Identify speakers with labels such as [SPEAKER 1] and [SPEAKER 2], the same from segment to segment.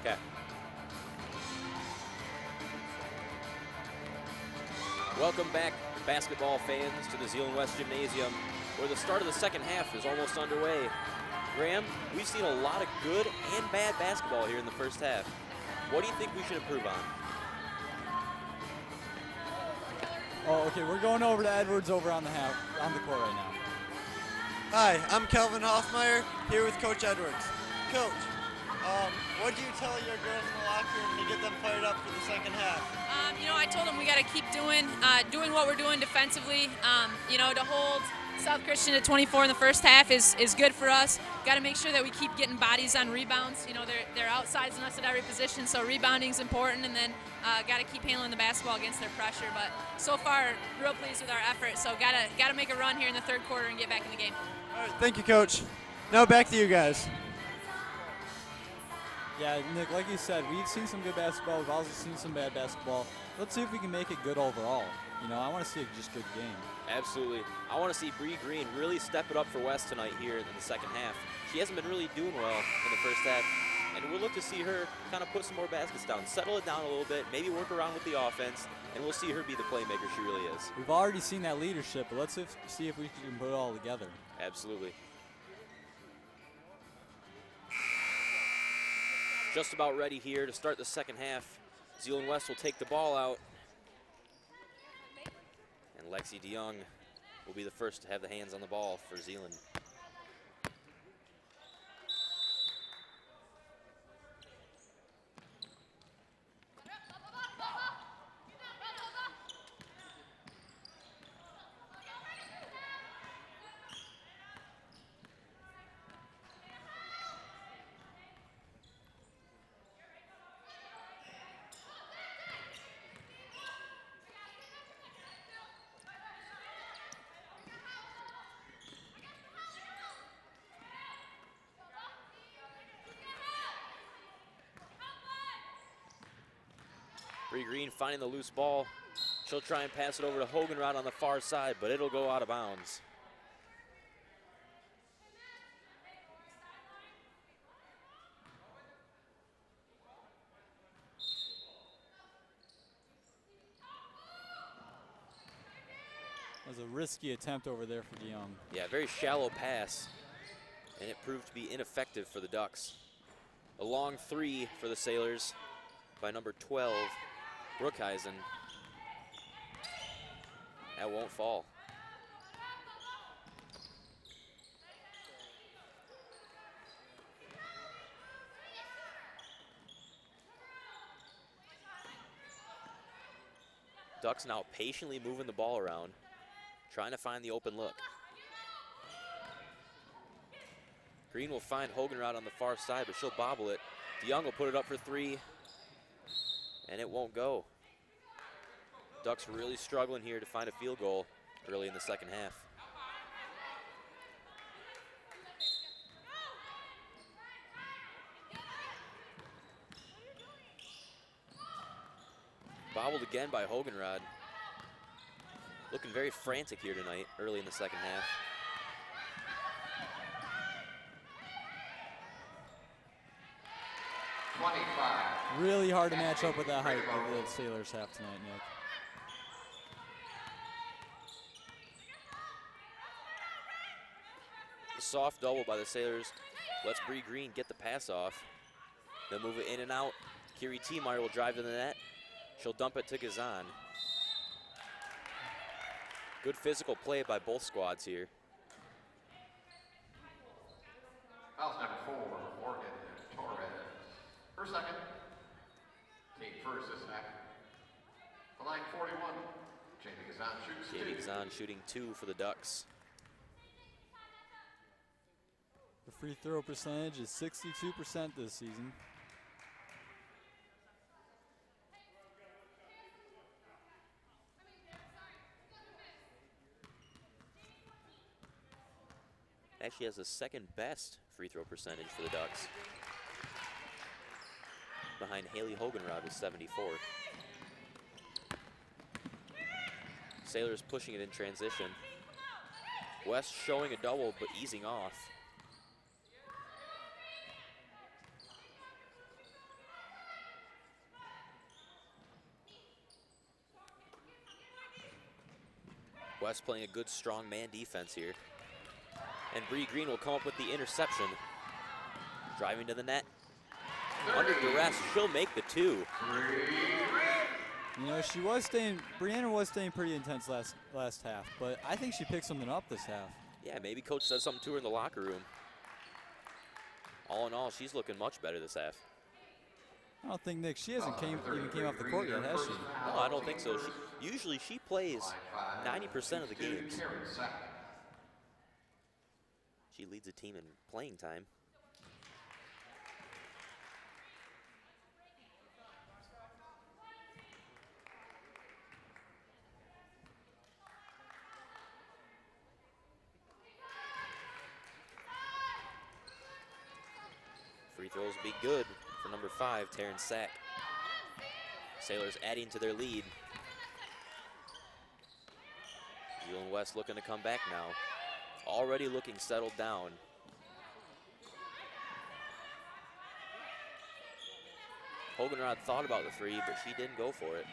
[SPEAKER 1] Okay. Welcome back, basketball fans, to the Zeeland West Gymnasium, where the start of the second half is almost underway. Graham, we've seen a lot of good and bad basketball here in the first half. What do you think we should improve on?
[SPEAKER 2] Oh, okay, we're going over to Edwards over on the court right now.
[SPEAKER 3] Hi, I'm Kelvin Hoffmeyer, here with Coach Edwards. Coach, what do you tell your girls in the locker room to get them fired up for the second half?
[SPEAKER 4] I told them we got to keep doing what we're doing defensively. To hold South Christian at 24 in the first half is good for us. Got to make sure that we keep getting bodies on rebounds. They're outsizing us at every position, so rebounding's important, and then got to keep handling the basketball against their pressure. But so far, real pleased with our effort. So got to make a run here in the third quarter and get back in the game.
[SPEAKER 3] All right, thank you, Coach. Now back to you guys.
[SPEAKER 2] Yeah, Nick, like you said, we've seen some good basketball. We've also seen some bad basketball. Let's see if we can make it good overall. I want to see a just good game.
[SPEAKER 1] Absolutely. I want to see Bree Green really step it up for West tonight here in the second half. She hasn't been really doing well in the first half, and we'll look to see her kind of put some more baskets down, settle it down a little bit, maybe work around with the offense, and we'll see her be the playmaker she really is.
[SPEAKER 2] We've already seen that leadership, but let's see if we can put it all together.
[SPEAKER 1] Absolutely. Just about ready here to start the second half. Zeeland West will take the ball out. And Lexi DeYoung will be the first to have the hands on the ball for Zeeland. Bree Green finding the loose ball. She'll try and pass it over to Hoganrod on the far side, but it'll go out of bounds.
[SPEAKER 2] That was a risky attempt over there for DeYoung.
[SPEAKER 1] Yeah, very shallow pass, and it proved to be ineffective for the Ducks. A long three for the Sailors by number 12, Brookhuizen. That won't fall. Ducks now patiently moving the ball around, trying to find the open look. Green will find Hoganrod on the far side, but she'll bobble it. DeYoung will put it up for three, and it won't go. Ducks really struggling here to find a field goal early in the second half. Bobbled again by Hoganrod. Looking very frantic here tonight, early in the second half.
[SPEAKER 2] Really hard to match up with that height that the Sailors have tonight, Nick.
[SPEAKER 1] The soft double by the Sailors lets Bree Green get the pass off. They'll move it in and out. Kiri Tiemeyer will drive to the net. She'll dump it to Gazan. Good physical play by both squads here.
[SPEAKER 5] Foul's number 4, Morgan Torres. Per second. Team first this half. The line 41. Jamie Gazan shoots
[SPEAKER 1] Jamie
[SPEAKER 5] 2.
[SPEAKER 1] Gazan shooting 2 for the Ducks.
[SPEAKER 2] The free throw percentage is 62% this season.
[SPEAKER 1] Actually has the second best free throw percentage for the Ducks, behind Haley Hoganrod with 74. Sailors pushing it in transition. West showing a double but easing off. West playing a good, strong man defense here. And Bree Green will come up with the interception. Driving to the net. Under duress, she'll make the 2.
[SPEAKER 2] You know, Brianna was staying pretty intense last half, but I think she picked something up this half.
[SPEAKER 1] Yeah, maybe coach said something to her in the locker room. All in all, she's looking much better this half.
[SPEAKER 2] I don't think, Nick, she hasn't even came off the court yet, has she?
[SPEAKER 1] No, I don't think so. Usually she plays 90% of the games. She leads the team in playing time. Free throws will be good for number 5, Taryn Sack. Sailors adding to their lead. Zeeland West looking to come back now. Already looking settled down. Hoganrod thought about the 3, but she didn't go for it.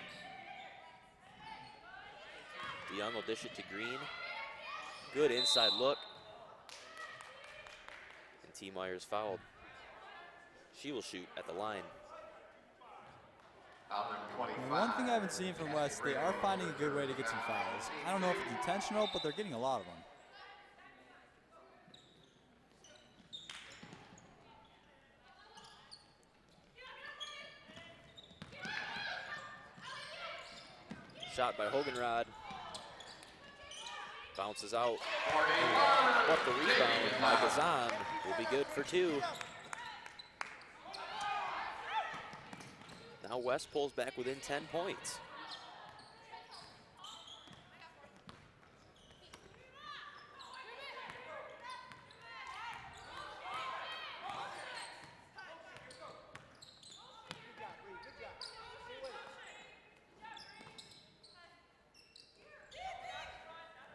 [SPEAKER 1] DeYoung will dish it to Green. Good inside look. And T. Myers fouled. She will shoot at the line.
[SPEAKER 2] Now, one thing I haven't seen from West, they are finding a good way to get some fouls. I don't know if it's intentional, but they're getting a lot of them.
[SPEAKER 1] Shot by Hoganrod. Bounces out. But the rebound by Gazan will be good for 2. Now West pulls back within 10 points.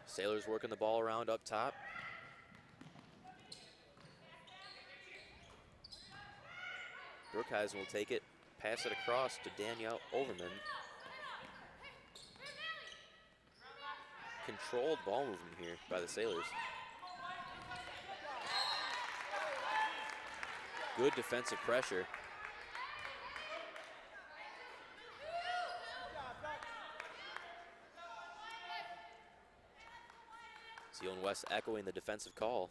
[SPEAKER 1] Sailors working the ball around up top. Brookhuizen will take it, pass it across to Danielle Overman. Controlled ball movement here by the Sailors. Good defensive pressure. Zeeland West echoing the defensive call.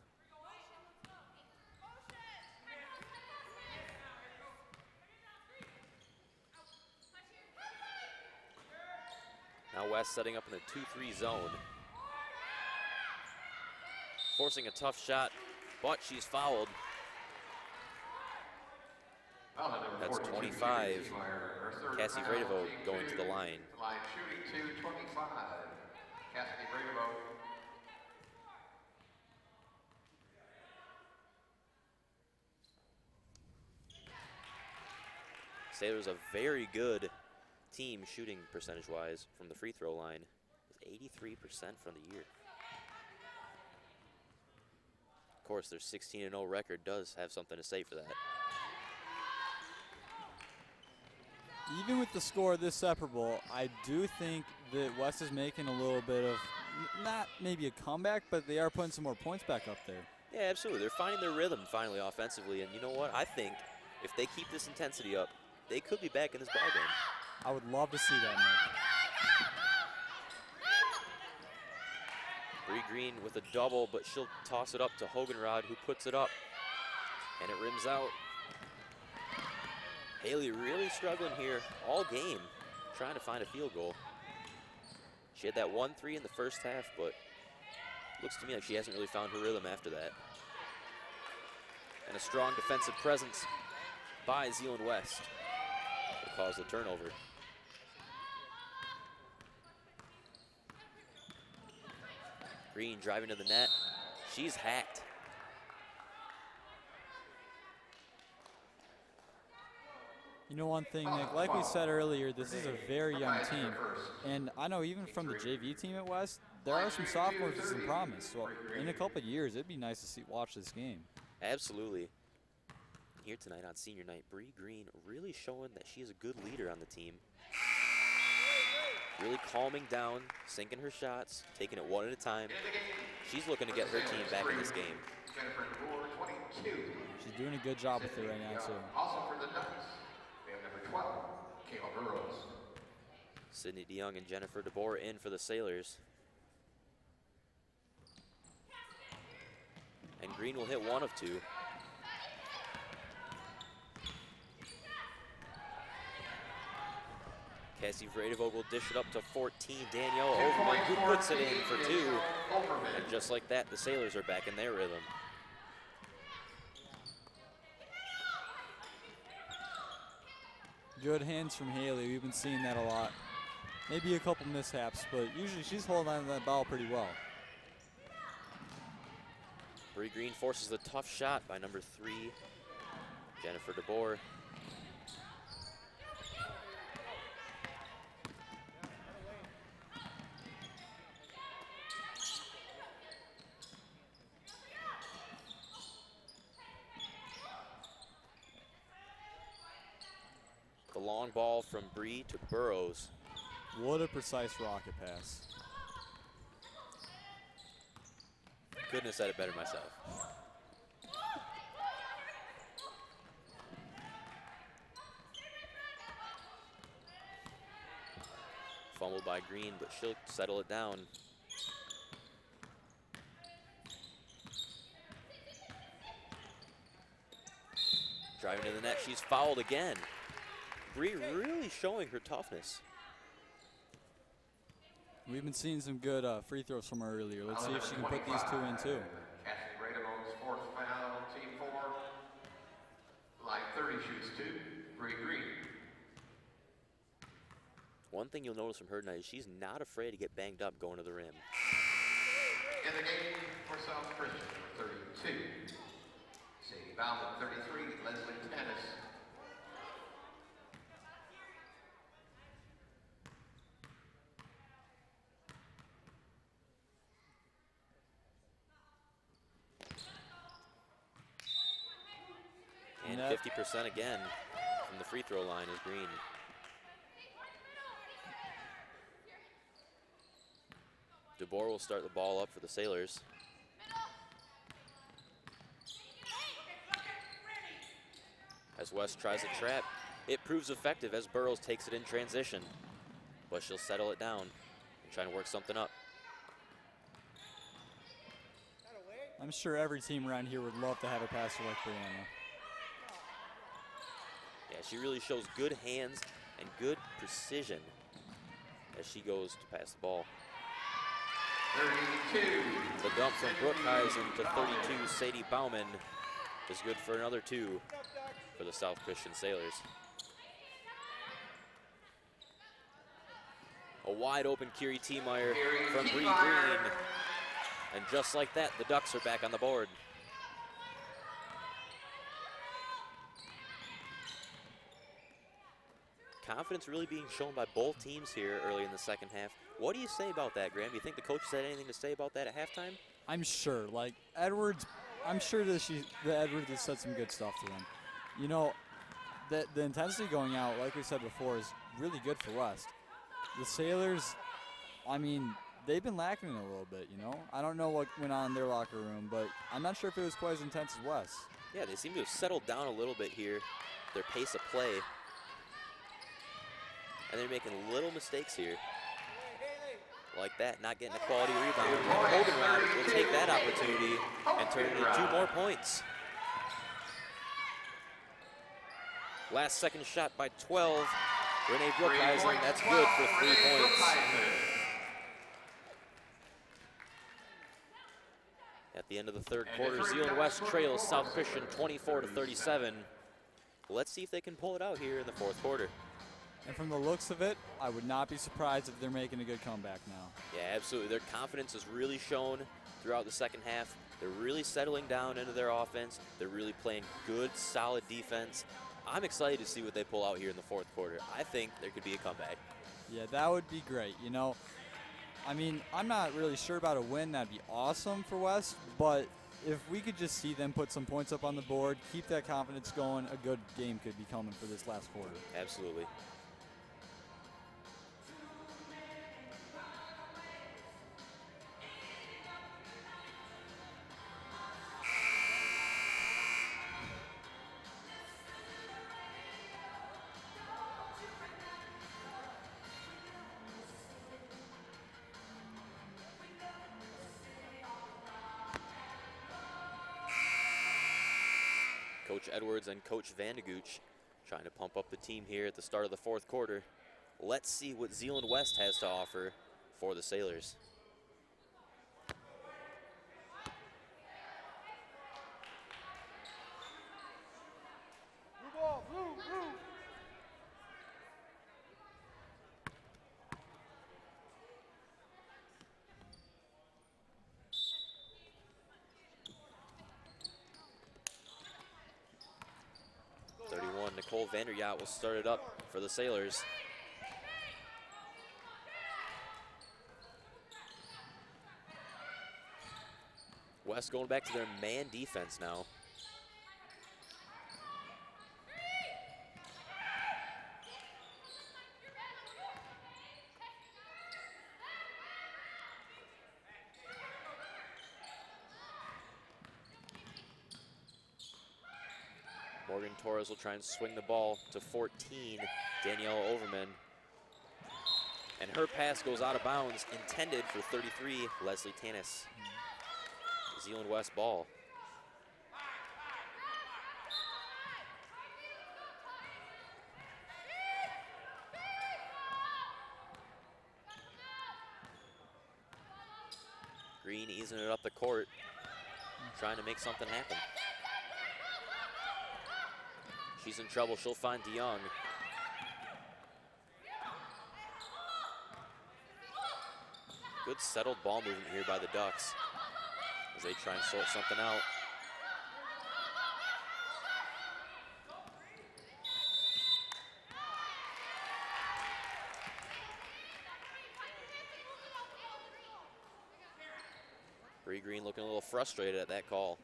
[SPEAKER 1] Now West setting up in a 2-3 zone. Forcing a tough shot, but she's fouled. That's 25. Cassie Vredevo going to the line.
[SPEAKER 5] Line shooting 2-25. Cassie Vredevo.
[SPEAKER 1] Sailors a very good team shooting percentage-wise from the free throw line. It's 83% from the year. Of course, their 16-0 record does have something to say for that.
[SPEAKER 2] Even with the score this separable, I do think that West is making a little bit of, not maybe a comeback, but they are putting some more points back up there.
[SPEAKER 1] Yeah, absolutely. They're finding their rhythm finally offensively, and you know what? I think if they keep this intensity up, they could be back in this ballgame.
[SPEAKER 2] I would love to see that, Nick.
[SPEAKER 1] Bree Green with a double, but she'll toss it up to Hoganrod, who puts it up, and it rims out. Haley really struggling here all game, trying to find a field goal. She had that 1-3 in the first half, but looks to me like she hasn't really found her rhythm after that. And a strong defensive presence by Zeeland West will cause the turnover. Green driving to the net. She's hacked.
[SPEAKER 2] You know one thing, Nick, like we said earlier, this is a very young team. And I know even from the JV team at West, there are some sophomores with some promise. So in a couple of years, it'd be nice to watch this game.
[SPEAKER 1] Absolutely. Here tonight on senior night, Bree Green really showing that she is a good leader on the team. Really calming down, sinking her shots, taking it one at a time. She's looking to get her team back in this game.
[SPEAKER 5] Jennifer DeBoer, 22.
[SPEAKER 2] She's doing a good job with it right now, too.
[SPEAKER 5] Also for the Ducks, we have number 12, Kayla Burrows.
[SPEAKER 1] Sydney DeYoung and Jennifer DeBoer in for the Sailors. And Green will hit one of two. Cassie Vredevog will dish it up to 14. Danielle Overman, who puts it in for two. And just like that, the Sailors are back in their rhythm.
[SPEAKER 2] Good hands from Haley. We've been seeing that a lot. Maybe a couple mishaps, but usually she's holding on to that ball pretty well.
[SPEAKER 1] Bree Green forces the tough shot by number 3, Jennifer DeBoer. The long ball from Bree to Burrows.
[SPEAKER 2] What a precise rocket pass.
[SPEAKER 1] Couldn't have said it better myself. Fumbled by Green, but she'll settle it down. Driving to the net, she's fouled again. Bree really showing her toughness.
[SPEAKER 2] We've been seeing some good free throws from her earlier. Let's see if she can put these two in too.
[SPEAKER 5] Cassie Vredevog's fourth foul, team 4. Line 30 shoots 2, Bree Green.
[SPEAKER 1] One thing you'll notice from her tonight is she's not afraid to get banged up going to the rim.
[SPEAKER 5] In the game for South Christian, number 32. Sadie Bauman, 33, Leslie Tennis.
[SPEAKER 1] And 50% again from the free throw line is Green. DeBoer will start the ball up for the Sailors. As West tries a trap, it proves effective as Burrows takes it in transition. But she'll settle it down and try to work something up.
[SPEAKER 2] I'm sure every team around here would love to have a passer like Brianna.
[SPEAKER 1] Yeah, she really shows good hands and good precision as she goes to pass the ball.
[SPEAKER 5] 32.
[SPEAKER 1] The dump from Brookhuizen to 32, Sadie Bauman, is good for another 2 for the South Christian Sailors. A wide open Kiri Tiemeyer from Bree Green. And just like that, the Ducks are back on the board. Confidence really being shown by both teams here early in the second half. What do you say about that, Graham? Do you think the coach had anything to say about that at halftime?
[SPEAKER 2] I'm sure. Like Edwards, I'm sure that Edwards has said some good stuff to them. You know, the intensity going out, like we said before, is really good for West. The Sailors, I mean, they've been lacking it a little bit, you know? I don't know what went on in their locker room, but I'm not sure if it was quite as intense as West.
[SPEAKER 1] Yeah, they seem to have settled down a little bit here, their pace of play. And they're making little mistakes here. Like that, not getting a quality rebound. Hogan Rod will take that opportunity and turn it into 2 more points. Last second shot by 12. Renee Brookhuizen, that's good for 3 points. At the end of the third quarter, Zeeland West trails South Christian 24-37. Let's see if they can pull it out here in the fourth quarter.
[SPEAKER 2] And from the looks of it, I would not be surprised if they're making a good comeback now.
[SPEAKER 1] Yeah, absolutely. Their confidence is really shown throughout the second half. They're really settling down into their offense. They're really playing good, solid defense. I'm excited to see what they pull out here in the fourth quarter. I think there could be a comeback.
[SPEAKER 2] Yeah, that would be great. You know, I mean, I'm not really sure about a win. That'd be awesome for West. But if we could just see them put some points up on the board, keep that confidence going, a good game could be coming for this last quarter.
[SPEAKER 1] Absolutely. Coach Edwards and Coach Vandegooch trying to pump up the team here at the start of the fourth quarter. Let's see what Zeeland West has to offer for the Sailors.
[SPEAKER 6] Blue ball, blue, blue.
[SPEAKER 1] Nicole Vanderyacht will start it up for the Sailors. West going back to their man defense now. Morgan Torres will try and swing the ball to 14, Danielle Overman. And her pass goes out of bounds, intended for 33, Leslie Tanis. Zeeland West ball. Green easing it up the court, trying to make something happen. She's in trouble, she'll find DeYoung. Good settled ball movement here by the Ducks as they try and sort something out. Bree Green looking a little frustrated at that call.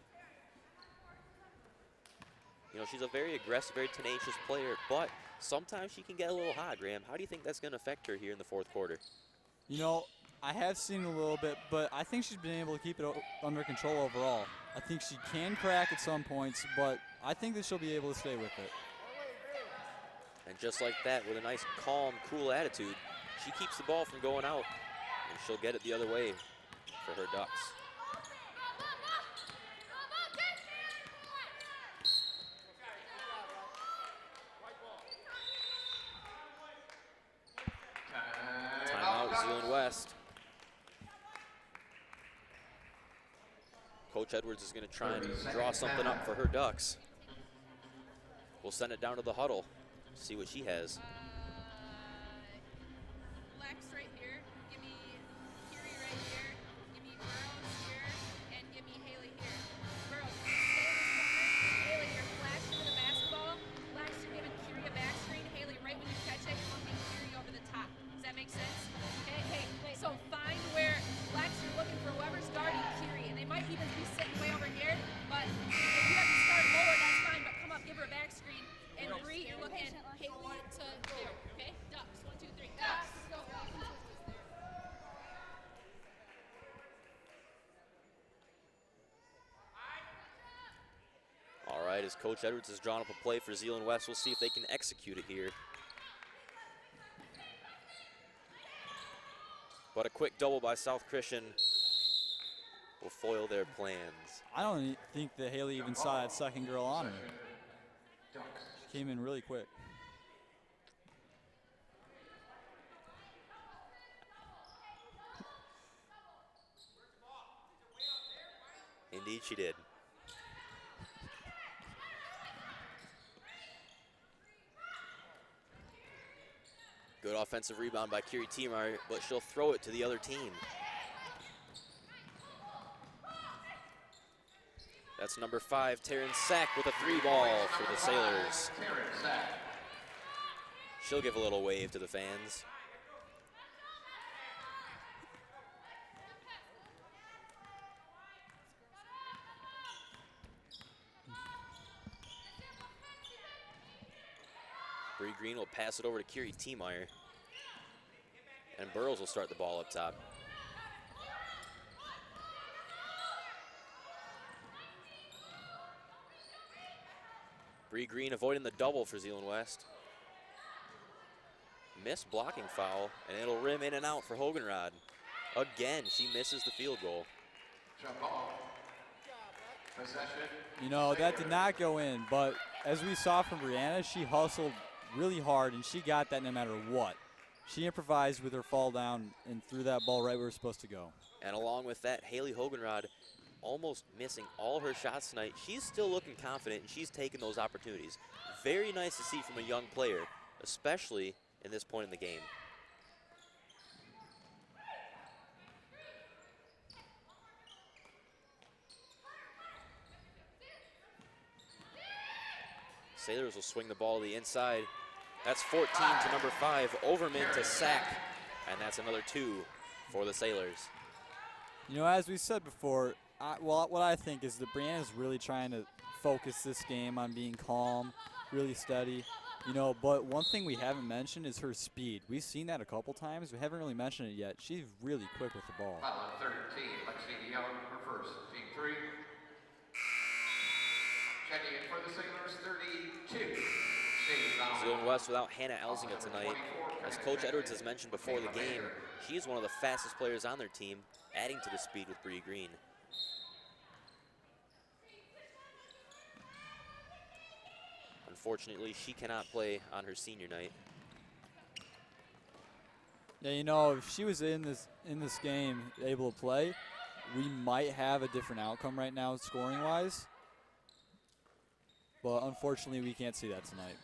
[SPEAKER 1] You know, she's a very aggressive, very tenacious player, but sometimes she can get a little hot, Graham. How do you think that's going to affect her here in the fourth quarter?
[SPEAKER 2] You know, I have seen a little bit, but I think she's been able to keep it under control overall. I think she can crack at some points, but I think that she'll be able to stay with it.
[SPEAKER 1] And just like that, with a nice, calm, cool attitude, she keeps the ball from going out, and she'll get it the other way for her Ducks. Zeeland West. Coach Edwards is going to try and draw something up for her Ducks. We'll send it down to the huddle, see what she has.
[SPEAKER 4] Lex right here. Give me Curie right here. Give me Burrows here. And give me Haley here. Burrows, stay in this corner. Haley, you're flashing to the basketball. Lex, you're giving Curie a back screen. Haley, right when you catch it, you're bumping Curie over the top. Does that make sense? Hey, so find where Lex, you're looking for whoever's guarding Curie, and they might even be sitting way over here, but if you have to start lower, that's fine, but come up, give her a back screen, and Bree, you're looking Haley to there, okay? Ducks, 1, 2, 3, Ducks. Go.
[SPEAKER 1] All right, as Coach Edwards has drawn up a play for Zeeland West, we'll see if they can execute it here. But a quick double by South Christian will foil their plans.
[SPEAKER 2] I don't think that Haley even saw that second girl on her. She came in really quick.
[SPEAKER 1] Indeed she did. Good offensive rebound by Kiri Tiemeyer, but she'll throw it to the other team. That's number 5, Taryn Sack with a 3-ball for the Sailors. She'll give a little wave to the fans. Bree Green will pass it over to Kiri Tiemeyer. And Burrows will start the ball up top. Bree Green avoiding the double for Zeeland West. Missed blocking foul, and it'll rim in and out for Hoganrod. Again, she misses the field goal.
[SPEAKER 5] Jump ball. Possession.
[SPEAKER 2] You know, that did not go in, but as we saw from Brianna, she hustled really hard, and she got that no matter what. She improvised with her fall down and threw that ball right where it was supposed to go.
[SPEAKER 1] And along with that, Haley Hogenrod almost missing all her shots tonight. She's still looking confident, and she's taking those opportunities. Very nice to see from a young player, especially in this point in the game. Sailors will swing the ball to the inside. That's 14 to number 5, Overman to sack, and that's another 2 for the Sailors.
[SPEAKER 2] You know, as we said before, what I think is that Brianna's really trying to focus this game on being calm, really steady. You know, but one thing we haven't mentioned is her speed. We've seen that a couple times. We haven't really mentioned it yet. She's really quick with the ball.
[SPEAKER 5] Foul on 13, Lexi Young, her first, team 3. Checking in for the Sailors, 32.
[SPEAKER 1] Zeeland West without Hannah Elzinga tonight. As Coach Edwards has mentioned before the game, she is one of the fastest players on their team, adding to the speed with Bree Green. Unfortunately, she cannot play on her senior night.
[SPEAKER 2] Yeah, you know, if she was in this game able to play, we might have a different outcome right now scoring-wise. But unfortunately, we can't see that tonight.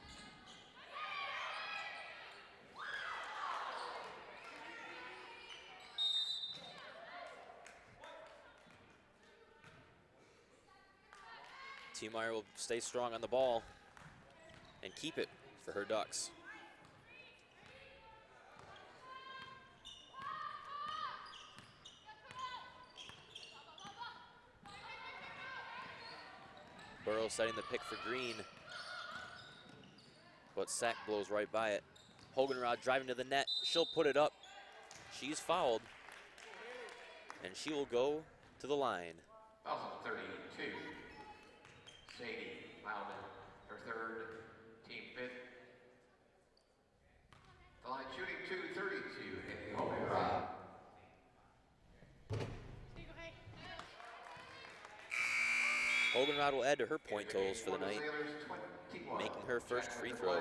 [SPEAKER 1] Meyer will stay strong on the ball and keep it for her Ducks. Burrow setting the pick for Green, but Sack blows right by it. Hogenrod driving to the net. She'll put it up. She's fouled, and she will go to the line.
[SPEAKER 5] Foul on 32. Sadie Loudon, her third, team 5th. The line shooting 232, Haley Hogenrod.
[SPEAKER 1] Hogenrod will add to her point totals for the night, making her first free throw.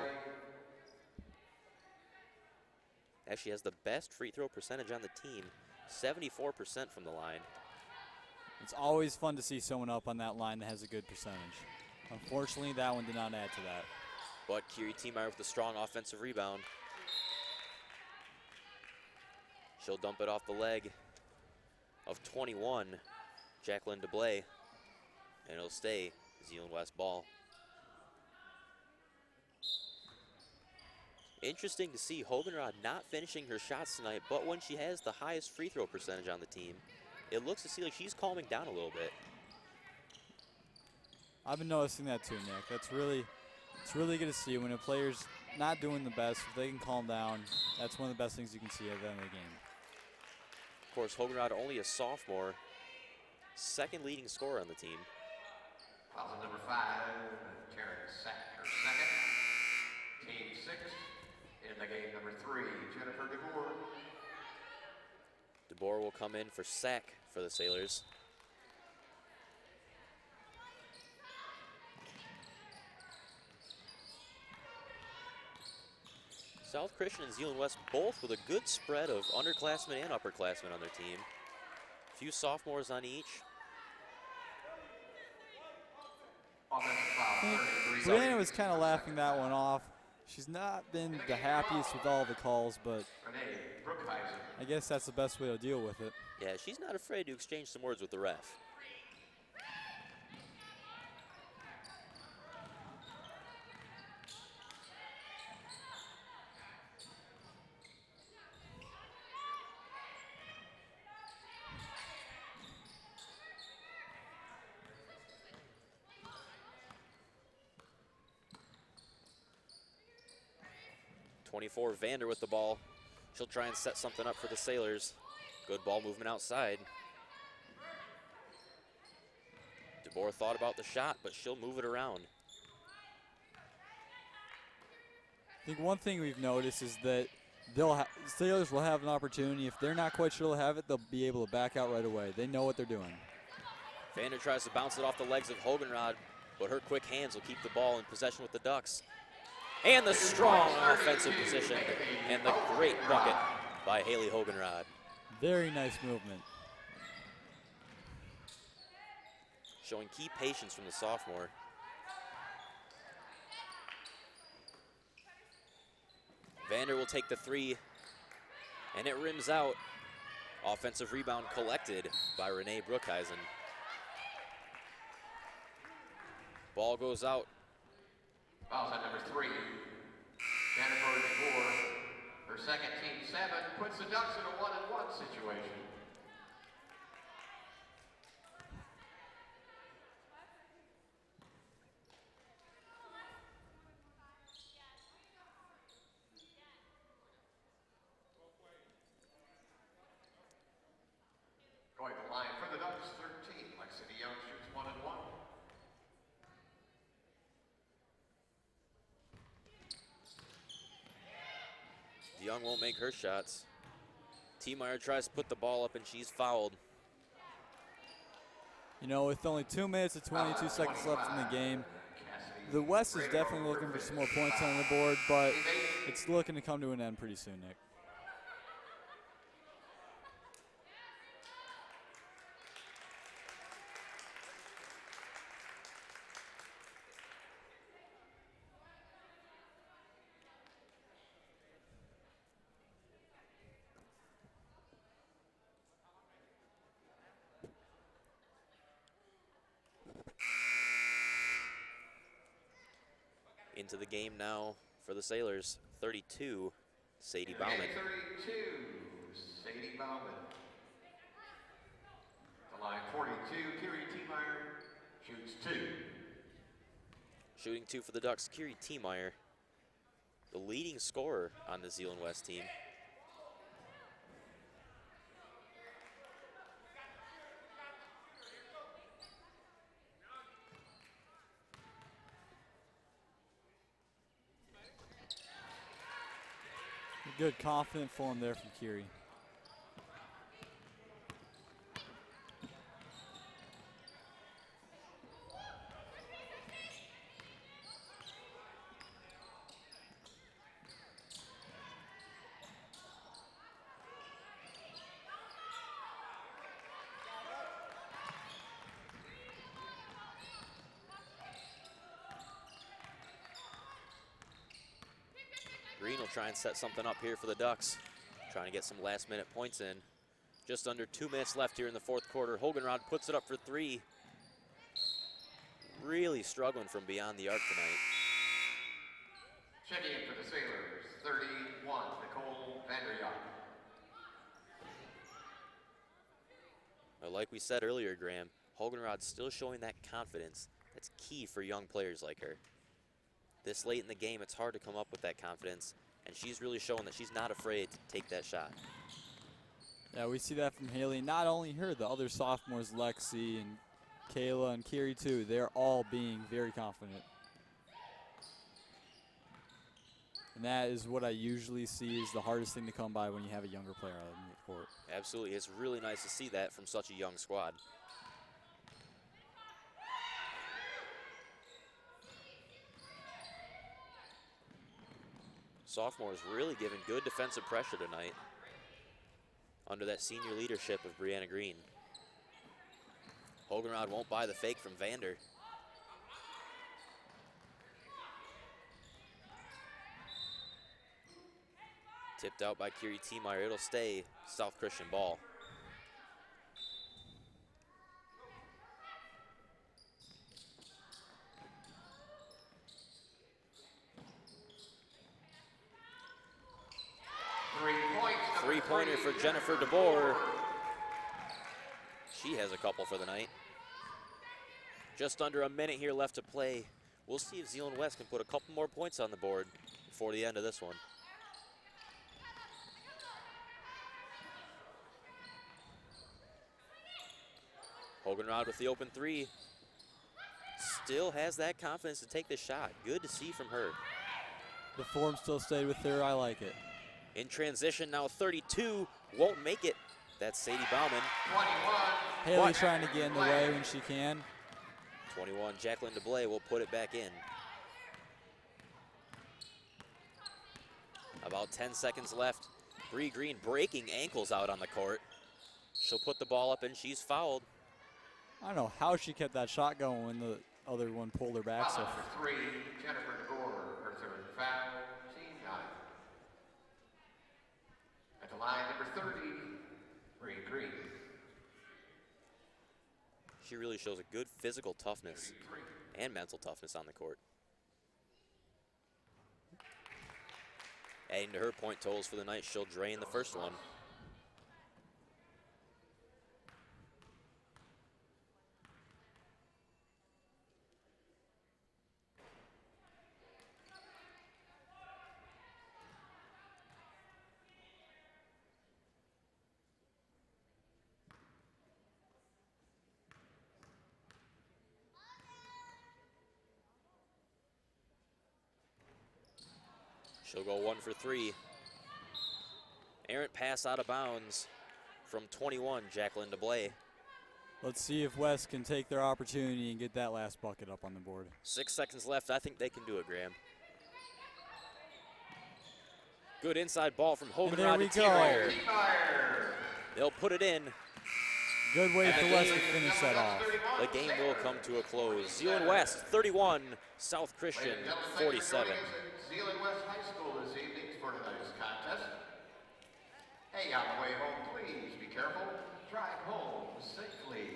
[SPEAKER 1] Actually has the best free throw percentage on the team, 74% from the line.
[SPEAKER 2] It's always fun to see someone up on that line that has a good percentage. Unfortunately, that one did not add to that.
[SPEAKER 1] But Kiri Tiemeyer with a strong offensive rebound. She'll dump it off the leg of 21, Jacqueline DeBlay, and it'll stay Zeeland West ball. Interesting to see Hogenrod not finishing her shots tonight, but when she has the highest free throw percentage on the team, it looks to see like she's calming down a little bit.
[SPEAKER 2] I've been noticing that too, Nick. It's really good to see when a player's not doing the best, if they can calm down. That's one of the best things you can see at the end of the game.
[SPEAKER 1] Of course, Hogenrod only a sophomore, second leading scorer on the team.
[SPEAKER 5] Foul on number 5, Terrence Sack, her second, team 6. In the game, number 3, Jennifer DeBoer.
[SPEAKER 1] DeBoer will come in for Sack for the Sailors. South Christian and Zeeland West both with a good spread of underclassmen and upperclassmen on their team. A few sophomores on each.
[SPEAKER 2] Brianna was kind of laughing that one off. She's not been the happiest with all the calls, but I guess that's the best way to deal with it.
[SPEAKER 1] Yeah, she's not afraid to exchange some words with the ref. Vander with the ball. She'll try and set something up for the Sailors. Good ball movement outside. DeBoer thought about the shot, but she'll move it around.
[SPEAKER 2] I think one thing we've noticed is that Sailors will have an opportunity. If they're not quite sure they'll have it, they'll be able to back out right away. They know what they're doing.
[SPEAKER 1] Vander tries to bounce it off the legs of Hogenrod, but her quick hands will keep the ball in possession with the Ducks. And the strong offensive position and the great bucket by Haley Hogenrod.
[SPEAKER 2] Very nice movement.
[SPEAKER 1] Showing key patience from the sophomore. Vander will take the three, and it rims out. Offensive rebound collected by Renee Brookhuizen. Ball goes out.
[SPEAKER 5] Foul shot number 3. Jennifer DeBoer, her second, team 7, puts the Ducks in a 1-on-1 situation. Going to the line for the Ducks, 13. Lexington Young shoots 1-on-1.
[SPEAKER 1] DeYoung won't make her shots. T-Meyer tries to put the ball up and she's fouled.
[SPEAKER 2] You know, with only 2 minutes and 22 seconds left in the game, the West is definitely looking for some more points on the board, but it's looking to come to an end pretty soon, Nick.
[SPEAKER 1] Into the game now for the Sailors. 32, Sadie Bauman.
[SPEAKER 5] 32, Sadie Bauman. The line 42, Kiri T-Meyer shoots 2.
[SPEAKER 1] Shooting 2 for the Ducks, Kiri T-Meyer, the leading scorer on the Zeeland West team.
[SPEAKER 2] Good, confident form there from Kiri.
[SPEAKER 1] Green will try and set something up here for the Ducks. Trying to get some last-minute points in. Just under 2 minutes left here in the fourth quarter. Hogenrod puts it up for 3. Really struggling from beyond the arc tonight.
[SPEAKER 5] Checking in for the Sailors, 31, Nicole Vanderjagt.
[SPEAKER 1] Well, like we said earlier, Graham, Hogenrod's still showing that confidence that's key for young players like her. This late in the game, it's hard to come up with that confidence, and she's really showing that she's not afraid to take that shot.
[SPEAKER 2] Yeah, we see that from Haley. Not only her, the other sophomores, Lexi and Kayla and Kiri too, they're all being very confident. And that is what I usually see is the hardest thing to come by when you have a younger player out on the court.
[SPEAKER 1] Absolutely, it's really nice to see that from such a young squad. Sophomores really giving good defensive pressure tonight under that senior leadership of Brianna Green. Hogenrod won't buy the fake from Vander. Tipped out by Kiri T-Meyer. It'll stay South Christian ball. Three-pointer for Jennifer DeBoer. She has a couple for the night. Just under a minute here left to play. We'll see if Zeeland West can put a couple more points on the board before the end of this one. Hogenrod with the open 3. Still has that confidence to take this shot. Good to see from her.
[SPEAKER 2] The form still stayed with her. I like it.
[SPEAKER 1] In transition now, 32 won't make it. That's Sadie Bauman.
[SPEAKER 5] 21.
[SPEAKER 2] Haley trying to get in the way when she can.
[SPEAKER 1] 21, Jacqueline DeBlay will put it back in. About 10 seconds left. Bree Green breaking ankles out on the court. She'll put the ball up and she's fouled.
[SPEAKER 2] I don't know how she kept that shot going when the other one pulled her back. So
[SPEAKER 5] Foul number 3, Jennifer DeGore, her third foul, team 9. At the line, number 30, Bree Green.
[SPEAKER 1] She really shows a good physical toughness and mental toughness on the court. Adding to her point totals for the night, she'll drain the first one. She'll go 1 for 3. Errant pass out of bounds from 21, Jacqueline DeBlay.
[SPEAKER 2] let's see if West can take their opportunity and get that last bucket up on the board.
[SPEAKER 1] 6 seconds left. I think they can do it, Graham. Good inside ball from Hogan
[SPEAKER 2] there
[SPEAKER 1] Rod
[SPEAKER 2] we
[SPEAKER 1] to
[SPEAKER 2] go.
[SPEAKER 1] T-Ryder. They'll put it in.
[SPEAKER 2] Good way for West to finish that off.
[SPEAKER 1] The game will come to a close. Zeeland West 31, South Christian 47.
[SPEAKER 5] Zeeland West High School this evening for tonight's contest. Hey, on the way home, please be careful. Drive home safely.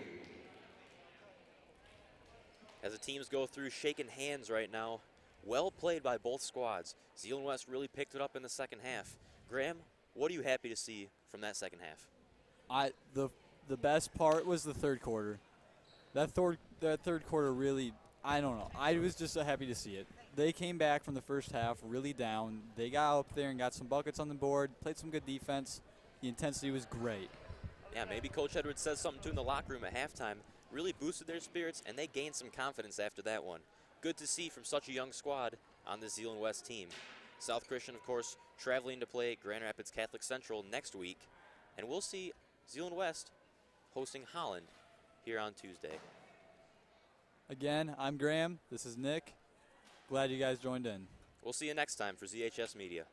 [SPEAKER 1] As the teams go through shaking hands right now, well played by both squads. Zeeland West really picked it up in the second half. Graham, what are you happy to see from that second half?
[SPEAKER 2] The best part was the third quarter. That third quarter really, I don't know. I was just so happy to see it. They came back from the first half really down. They got up there and got some buckets on the board, played some good defense. The intensity was great.
[SPEAKER 1] Yeah, maybe Coach Edwards says something to in the locker room at halftime. Really boosted their spirits, and they gained some confidence after that one. Good to see from such a young squad on the Zeeland West team. South Christian, of course, traveling to play Grand Rapids Catholic Central next week. And we'll see Zeeland West hosting Holland here on Tuesday.
[SPEAKER 2] Again, I'm Graham. This is Nick. Glad you guys joined in.
[SPEAKER 1] We'll see you next time for ZHS Media.